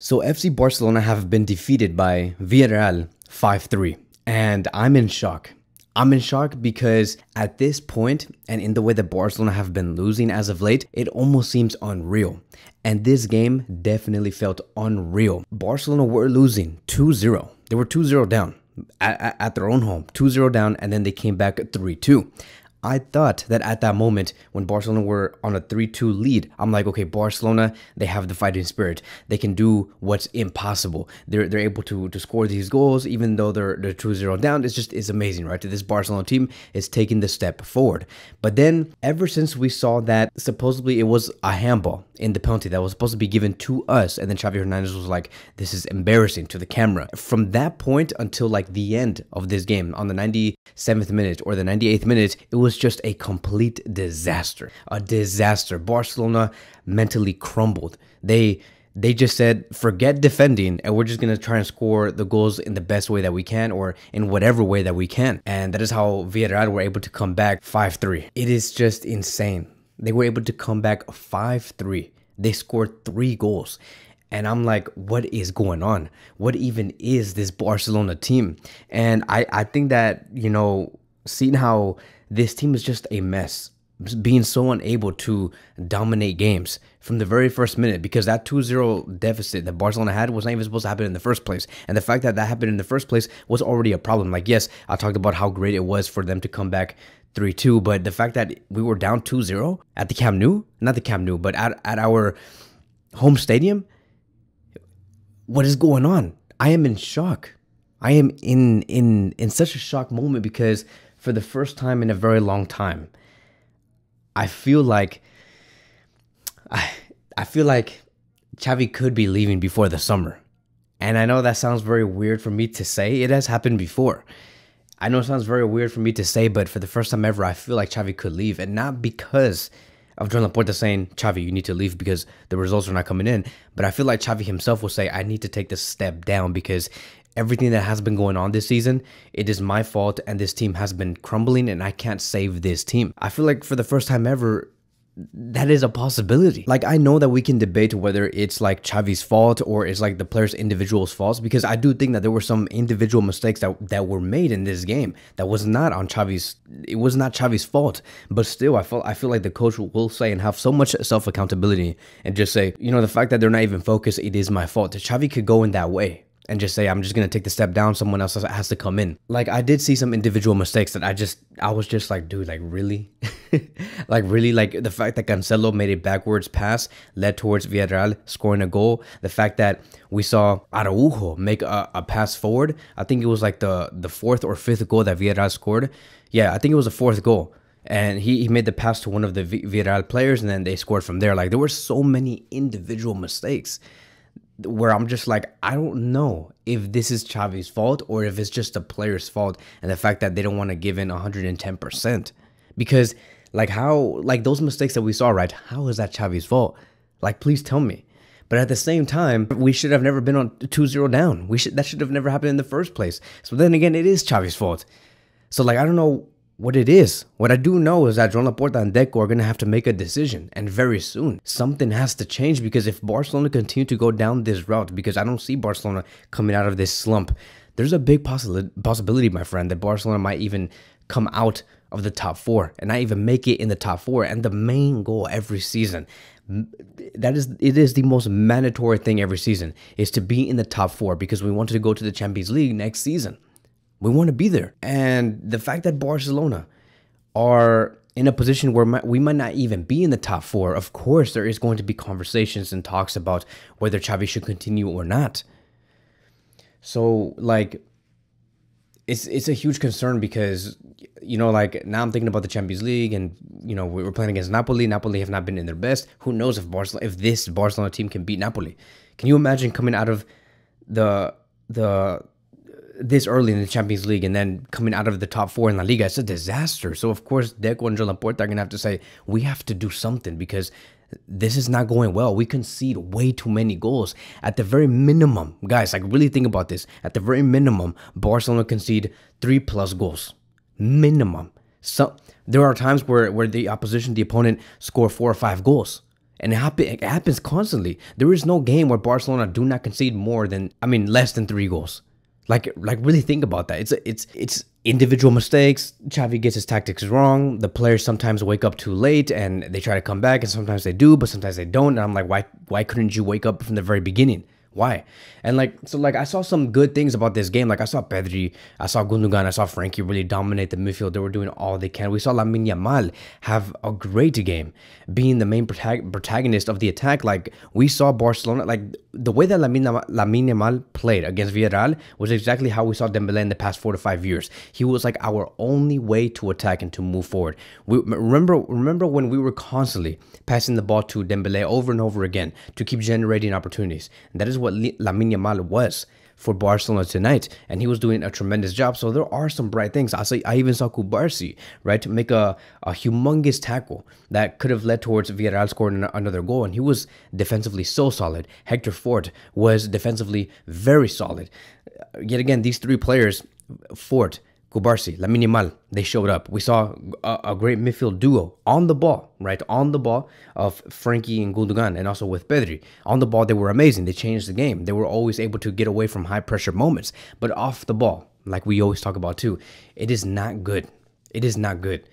So FC Barcelona have been defeated by Villarreal 5-3, and I'm in shock. I'm in shock because at this point, and in the way that Barcelona have been losing as of late, it almost seems unreal. And this game definitely felt unreal. Barcelona were losing 2-0. They were 2-0 down at their own home, 2-0 down, and then they came back 3-2. I thought that at that moment when Barcelona were on a 3-2 lead, I'm like, okay, Barcelona, they have the fighting spirit. They can do what's impossible. They're able to score these goals even though they're 2-0 down. It's amazing, right? This Barcelona team is taking the step forward. But then ever since we saw that supposedly it was a handball in the penalty that was supposed to be given to us, and then Xavi Hernandez was like, this is embarrassing to the camera. From that point until like the end of this game on the 97th minute or the 98th minute, it was just a complete disaster. A disaster. Barcelona mentally crumbled. They just said, forget defending, and we're just going to try and score the goals in the best way that we can, or in whatever way that we can. And that is how Villarreal were able to come back 5-3. It is just insane. They were able to come back 5-3. They scored 3 goals. And I'm like, what is going on? What even is this Barcelona team? And I think that, you know, seeing how this team is just a mess, being so unable to dominate games from the very first minute, because that 2-0 deficit that Barcelona had was not even supposed to happen in the first place. And the fact that that happened in the first place was already a problem. Like, yes, I talked about how great it was for them to come back 3-2, but the fact that we were down 2-0 at the Camp Nou, not the Camp Nou, but at our home stadium, what is going on? I am in shock. I am in such a shock moment because for the first time in a very long time, I feel like Xavi could be leaving before the summer. And I know that sounds very weird for me to say. It has happened before. I know it sounds very weird for me to say, but for the first time ever, I feel like Xavi could leave. And not because of Joan Laporta saying, Xavi, you need to leave because the results are not coming in. But I feel like Xavi himself will say, I need to take this step down because everything that has been going on this season, it is my fault, and this team has been crumbling, and I can't save this team. I feel like for the first time ever, that is a possibility. Like, I know that we can debate whether it's like Xavi's fault or it's like the players' individual's faults, because I do think that there were some individual mistakes that were made in this game that was not on Xavi's. It was not Xavi's fault, but still, I feel like the coach will say and have so much self accountability and just say, you know, the fact that they're not even focused, it is my fault. Xavi could go in that way and just say, I'm just going to take the step down. Someone else has to come in. Like, I did see some individual mistakes that I was just like, dude, like, really? Like, really? Like, the fact that Cancelo made a backwards pass led towards Villarreal scoring a goal. The fact that we saw Araujo make a pass forward. I think it was like the 4th or 5th goal that Villarreal scored. Yeah, I think it was the 4th goal. And he made the pass to one of the Villarreal players, and then they scored from there. Like, there were so many individual mistakes where I'm just like, I don't know if this is Xavi's fault or if it's just the player's fault, and the fact that they don't want to give in 110%. Because, like, how, like, those mistakes that we saw, right? How is that Xavi's fault? Like, please tell me. But at the same time, we should have never been on 2-0 down. That should have never happened in the first place. So then again, it is Xavi's fault. So, like, I don't know what it is. What I do know is that Joan Laporta and Deco are going to have to make a decision, and very soon. Something has to change, because if Barcelona continue to go down this route, because I don't see Barcelona coming out of this slump, there's a big possibility, my friend, that Barcelona might even come out of the top 4 and not even make it in the top 4. And the main goal every season, it is the most mandatory thing every season, is to be in the top 4, because we want to go to the Champions League next season. We want to be there. And the fact that Barcelona are in a position where we might not even be in the top 4, of course, there is going to be conversations and talks about whether Xavi should continue or not. So, like, it's a huge concern because, you know, like, now I'm thinking about the Champions League, and, you know, we're playing against Napoli. Napoli have not been in their best. Who knows if this Barcelona team can beat Napoli? Can you imagine coming out of this early in the Champions League and then coming out of the top 4 in La Liga? It's a disaster. So, of course, Deco and Joan Laporta are going to have to say, we have to do something because this is not going well. We concede way too many goals. At the very minimum, guys, like, really think about this. At the very minimum, Barcelona concede 3+ goals. Minimum. So there are times where the opposition, the opponent, score 4 or 5 goals. And it happens constantly. There is no game where Barcelona do not concede less than 3 goals. Like really think about that. It's individual mistakes. Xavi gets his tactics wrong. The players sometimes wake up too late and they try to come back, and sometimes they do, but sometimes they don't. And I'm like, why couldn't you wake up from the very beginning? Why? And I saw some good things about this game. Like I saw Pedri, I saw Gundogan, I saw Frenkie really dominate the midfield. They were doing all they can. We saw Lamine Yamal have a great game, being the main protagonist of the attack. Like we saw Barcelona, like the way that Lamine Yamal played against Villarreal was exactly how we saw Dembele in the past 4 to 5 years. He was like our only way to attack and to move forward. Remember when we were constantly passing the ball to Dembele over and over again to keep generating opportunities. And that is what Lamine Yamal was for Barcelona tonight, and he was doing a tremendous job. So there are some bright things. I even saw Cubarsí, right, to make a humongous tackle that could have led towards Villarreal scoring another goal, and he was defensively so solid. Hector Fort was defensively very solid. Yet again, these 3 players, Fort, Cubarsí, Lamine Yamal, they showed up. We saw a great midfield duo on the ball, right? On the ball of Frenkie and Gundogan, and also with Pedri. On the ball, they were amazing. They changed the game. They were always able to get away from high-pressure moments. But off the ball, like we always talk about too, it is not good. It is not good.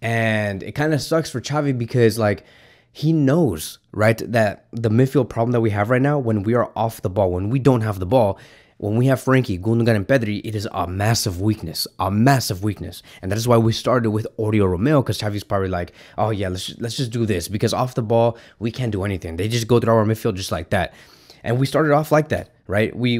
And it kind of sucks for Xavi because, like, he knows, right, that the midfield problem that we have right now, when we are off the ball, when we don't have the ball, when we have Frenkie, Gundogan, and Pedri, it is a massive weakness, And that is why we started with Oriol Romeu, because Xavi's probably like, oh yeah, let's just do this, because off the ball, we can't do anything. They just go through our midfield just like that. And we started off like that, right? We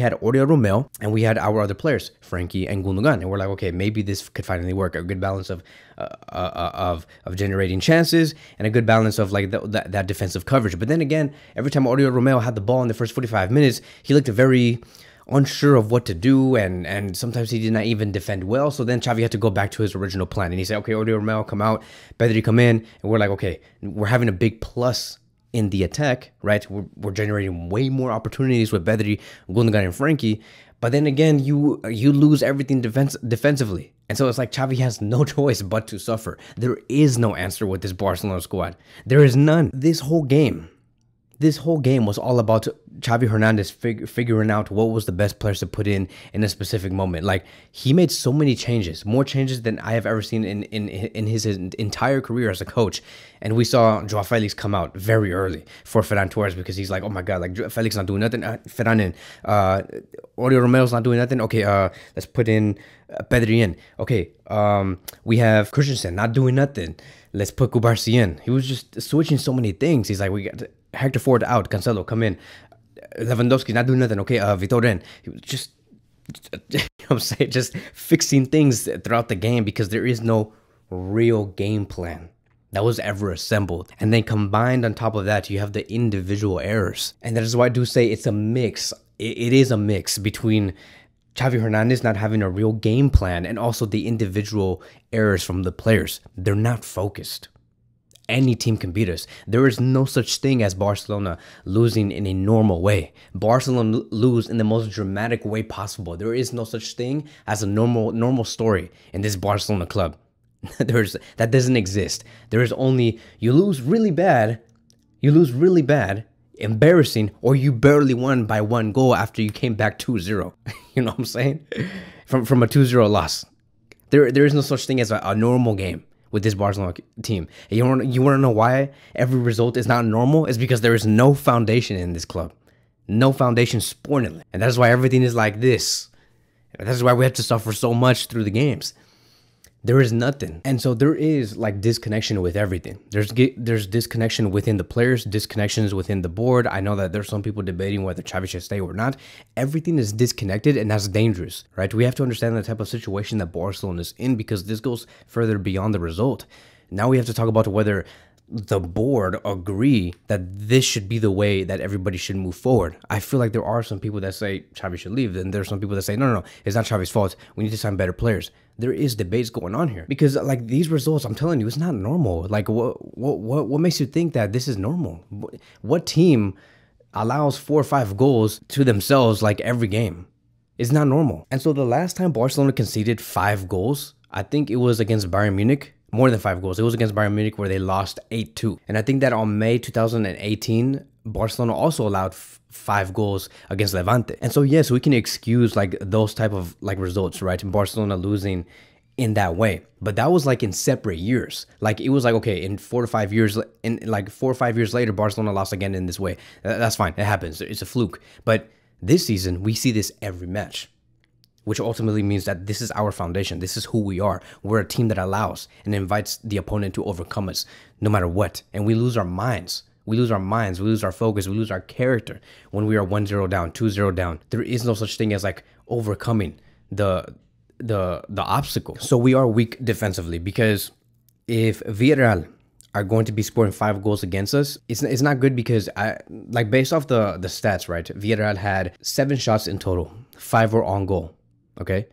had Oriol Romeu, and we had our other players, Frenkie and Gundogan, and we're like, okay, maybe this could finally work. A good balance of generating chances and a good balance of like that defensive coverage. But then again, every time Oriol Romeu had the ball in the first 45 minutes, he looked very unsure of what to do, and sometimes he did not even defend well. So then Xavi had to go back to his original plan, and he said, okay, Oriol Romeu come out, Pedri come in, and we're like, okay, we're having a big plus in the attack, right? We're generating way more opportunities with Pedri, Gundogan, and Frenkie. But then again, you lose everything defensively. And so it's like Xavi has no choice but to suffer. There is no answer with this Barcelona squad. There is none. This whole game was all about Xavi Hernandez figuring out what was the best players to put in a specific moment. Like, he made so many changes, more changes than I have ever seen in his entire career as a coach. And we saw Joao Felix come out very early for Ferran Torres, because he's like, oh my God, like Felix not doing nothing. Ferran in. Oriol Romeu's not doing nothing. Okay, let's put in Pedri in. Okay, we have Christensen not doing nothing. Let's put Cubarsí in. He was just switching so many things. He's like, we got Hector Ford out, Cancelo come in, Lewandowski not doing nothing. Okay, Vitor in. He was just, you know what I'm saying, just fixing things throughout the game, because there is no real game plan that was ever assembled. And then combined on top of that, you have the individual errors, and that is why I do say it's a mix. It is a mix between Xavi Hernandez not having a real game plan and also the individual errors from the players. They're not focused. Any team can beat us. There is no such thing as Barcelona losing in a normal way. Barcelona lose in the most dramatic way possible. There is no such thing as a normal story in this Barcelona club. That doesn't exist. There is only you lose really bad, embarrassing, or you barely won by 1 goal after you came back 2-0. You know what I'm saying? From a 2-0 loss. There is no such thing as a normal game with this Barcelona team. And you want to know why every result is not normal? It's because there is no foundation in this club. No foundation sportingly. And that's why everything is like this. And that's why we have to suffer so much through the games. There is nothing. And so there is like disconnection with everything. There's disconnection within the players, disconnections within the board. I know that there's some people debating whether Xavi should stay or not. Everything is disconnected, and that's dangerous, right? We have to understand the type of situation that Barcelona is in, because this goes further beyond the result. Now we have to talk about whether the board agree that this should be the way that everybody should move forward. I feel like there are some people that say Xavi should leave, and there's some people that say, no, it's not Xavi's fault. We need to sign better players. There is debates going on here, because like these results, I'm telling you, it's not normal. Like what makes you think that this is normal? What team allows 4 or 5 goals to themselves like every game? It's not normal. And so the last time Barcelona conceded 5 goals, I think it was against Bayern Munich, more than 5 goals. It was against Bayern Munich where they lost 8-2. And I think that on May 2018, Barcelona also allowed 5 goals against Levante. And so, yes, we can excuse like those type of like results, right? And Barcelona losing in that way. But that was like in separate years. Like it was like, okay, in 4 to 5 years, in like 4 or 5 years later, Barcelona lost again in this way. That's fine. It happens. It's a fluke. But this season, we see this every match, which ultimately means that this is our foundation. This is who we are. We're a team that allows and invites the opponent to overcome us no matter what. And we lose our minds. We lose our minds. We lose our focus. We lose our character when we are 1-0 down, 2-0 down. There is no such thing as like overcoming the obstacle. So we are weak defensively, because if Villarreal are going to be scoring 5 goals against us, it's not good, because like based off the stats, right? Villarreal had 7 shots in total, 5 were on goal. Okay.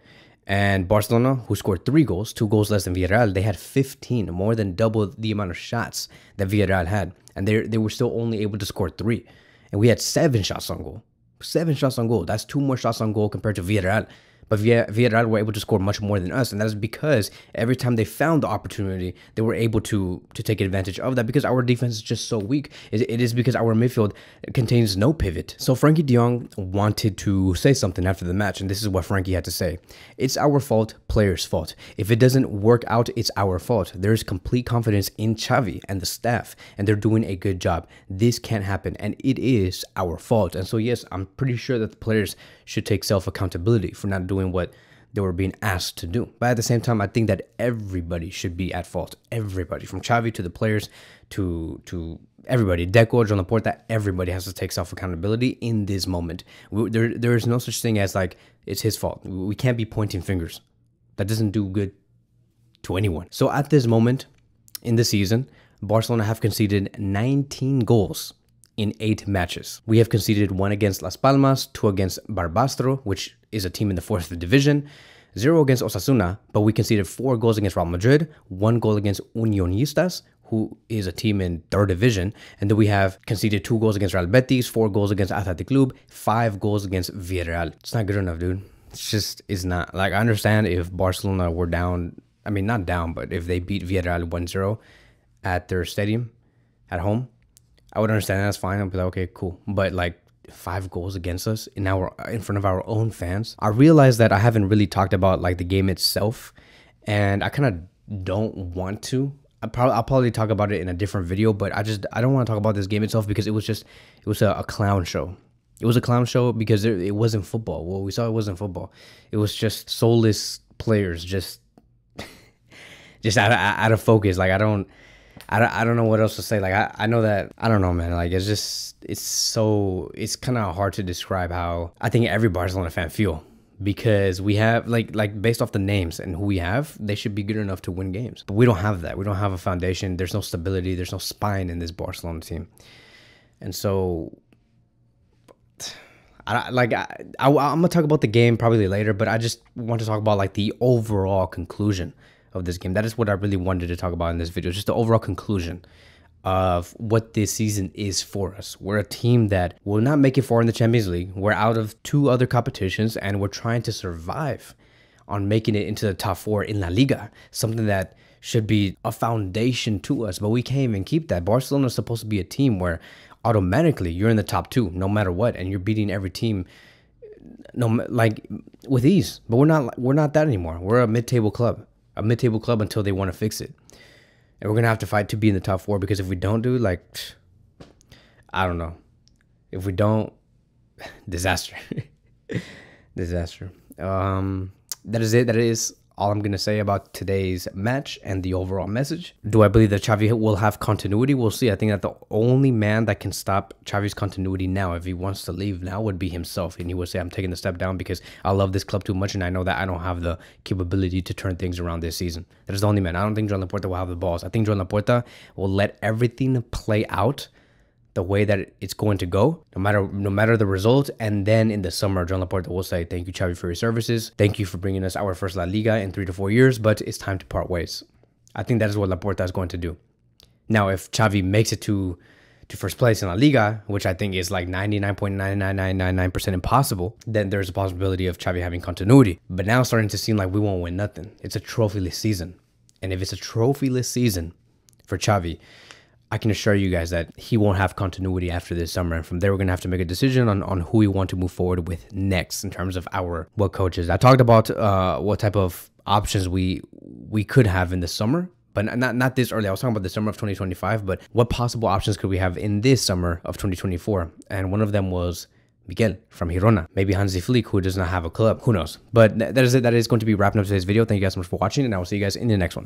And Barcelona, who scored 3 goals, 2 goals less than Villarreal, they had 15, more than double the amount of shots that Villarreal had. And they were still only able to score 3. And we had 7 shots on goal. 7 shots on goal. That's 2 more shots on goal compared to Villarreal. But Villarreal were able to score much more than us. And that is because every time they found the opportunity, they were able to take advantage of that, because our defense is just so weak. It is because our midfield contains no pivot. So Frenkie de Jong wanted to say something after the match, and this is what Frenkie had to say. It's our fault, players' fault. If it doesn't work out, it's our fault. There's complete confidence in Xavi and the staff, and they're doing a good job. This can't happen, and it is our fault. And so, yes, I'm pretty sure that the players should take self-accountability for not doing what they were being asked to do. But at the same time, I think that everybody should be at fault. Everybody, from Xavi to the players to everybody, Deco, Joan Laporta, everybody has to take self-accountability in this moment. There is no such thing as like it's his fault. We can't be pointing fingers. That doesn't do good to anyone. So at this moment in the season, Barcelona have conceded 19 goals in 8 matches. We have conceded 1 against Las Palmas, 2 against Barbastro, which is a team in the 4th division, 0 against Osasuna, but we conceded 4 goals against Real Madrid, 1 goal against Unionistas, who is a team in 3rd division, and then we have conceded 2 goals against Real Betis, 4 goals against Athletic Club, 5 goals against Villarreal. It's not good enough, dude. It's not. Like, I understand if Barcelona were down, I mean, not down, but if they beat Villarreal 1-0 at their stadium, at home, I would understand. That's fine. I'd be like, okay, cool. But like 5 goals against us in front of our own fans. I realized that I haven't really talked about like the game itself, and I kind of don't want to. I'll probably talk about it in a different video, but I don't want to talk about this game itself, because it was a clown show. It was a clown show because it wasn't football. Well, we saw it wasn't football. It was just soulless players, just out of focus. Like I don't know what else to say. Like I know that, I don't know, man. Like it's kind of hard to describe how I think every Barcelona fan feel, because we have like based off the names and who we have, they should be good enough to win games. But we don't have that. We don't have a foundation. There's no stability. There's no spine in this Barcelona team. And so I'm gonna talk about the game probably later, but I just want to talk about like the overall conclusion of this game. That is what I really wanted to talk about in this video, just the overall conclusion of what this season is for us. We're a team that will not make it far in the Champions League. We're out of 2 other competitions, and we're trying to survive on making it into the top 4 in La Liga, something that should be a foundation to us, but we can't even keep that. Barcelona is supposed to be a team where automatically you're in the top 2 no matter what, and you're beating every team like with ease. But we're not that anymore. We're a mid-table club. A mid-table club until they want to fix it. And we're going to have to fight to be in the top 4, because if we don't do, like, I don't know. If we don't, disaster. Disaster. That is it. That is all I'm going to say about today's match and the overall message. Do I believe that Xavi will have continuity? We'll see. I think that the only man that can stop Xavi's continuity now, if he wants to leave now, would be himself. And he would say, I'm taking the step down because I love this club too much, and I know that I don't have the capability to turn things around this season. That is the only man. I don't think Joan Laporta will have the balls. I think Joan Laporta will let everything play out the way that it's going to go, no matter the result. And then in the summer, Joan Laporta will say, thank you, Xavi, for your services. Thank you for bringing us our first La Liga in 3 to 4 years, but it's time to part ways. I think that is what Laporta is going to do. Now, if Xavi makes it to first place in La Liga, which I think is like 99.99999% impossible, then there's a possibility of Xavi having continuity. But now it's starting to seem like we won't win nothing. It's a trophyless season. And if it's a trophyless season for Xavi, I can assure you guys that he won't have continuity after this summer. And from there, we're going to have to make a decision on who we want to move forward with next in terms of what coaches. I talked about what type of options we could have in the summer, but not this early. I was talking about the summer of 2025, but what possible options could we have in this summer of 2024? And one of them was Miguel from Girona, maybe Hansi Flick, who does not have a club. Who knows? But that is it. That is going to be wrapping up today's video. Thank you guys so much for watching, and I will see you guys in the next one.